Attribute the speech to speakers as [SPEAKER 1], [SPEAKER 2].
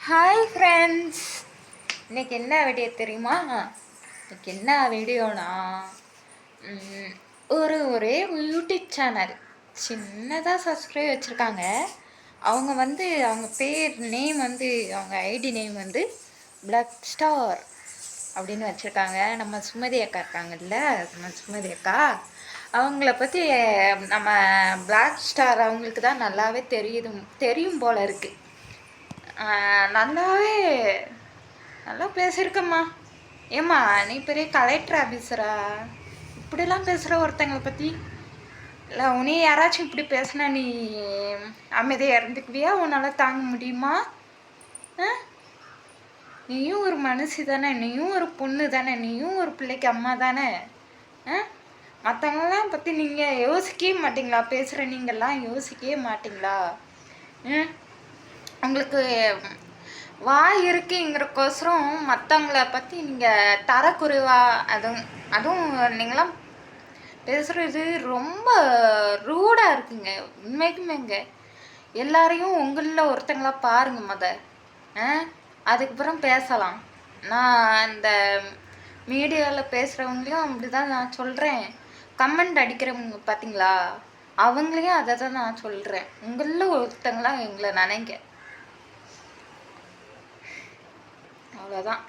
[SPEAKER 1] Hi friends, இன்னைக்கு என்ன video தெரியுமா? இன்னைக்கு என்ன வீடியோனா ஒரே யூடியூப் சேனல் சின்னதாக சப்ஸ்கிரைப் வச்சுருக்காங்க. அவங்க பேர் நேம் அவங்க ஐடி நேம் பிளாக் ஸ்டார் அப்படின்னு வச்சுருக்காங்க. நம்ம சுமதி அக்கா இருக்காங்கல்ல, நம்ம சுமதி அக்கா அவங்கள பற்றி நம்ம பிளாக் ஸ்டார் அவங்களுக்கு தான் நல்லாவே தெரியும் போல இருக்குது. நல்லா பேசியிருக்கம்மா. ஏம்மா, நீ பெரிய கலெக்டர் ஆஃபீஸரா? இப்படிலாம் பேசுகிற ஒருத்தங்களை பற்றி? இல்லை, உனே யாராச்சும் இப்படி பேசுனா நீ அமைதியாக இருந்துக்குவியா? உன்னால் தாங்க முடியுமா? நீயும் ஒரு மனுஷி தானே, நீயும் ஒரு பொண்ணு தானே, நீயும் ஒரு பிள்ளைக்கு அம்மா தானே. மற்றவங்களாம் பற்றி நீங்கள் யோசிக்கவே மாட்டிங்களா? பேசுகிற நீங்கள்லாம் யோசிக்கவே மாட்டிங்களா? உங்களுக்கு வாய் இருக்குங்கிறக்கோசரம் மற்றவங்கள பற்றி நீங்கள் தரக்குறைவா அதுவும் நீங்களாம் பேசுகிறது ரொம்ப ரூடாக இருக்குங்க. உண்மைக்குமேங்க, எல்லாரையும் உங்களில் ஒருத்தங்களா பாருங்க அதுக்கப்புறம் பேசலாம். நான் இந்த மீடியாவில் பேசுகிறவங்களையும் அப்படி தான் நான் சொல்கிறேன். கமெண்ட் அடிக்கிறவங்க பார்த்தீங்களா, அவங்களையும் அதை தான் நான் சொல்கிறேன். உங்களில் ஒருத்தங்களாம் எங்களை நினைங்க. அவ்வளோதான்.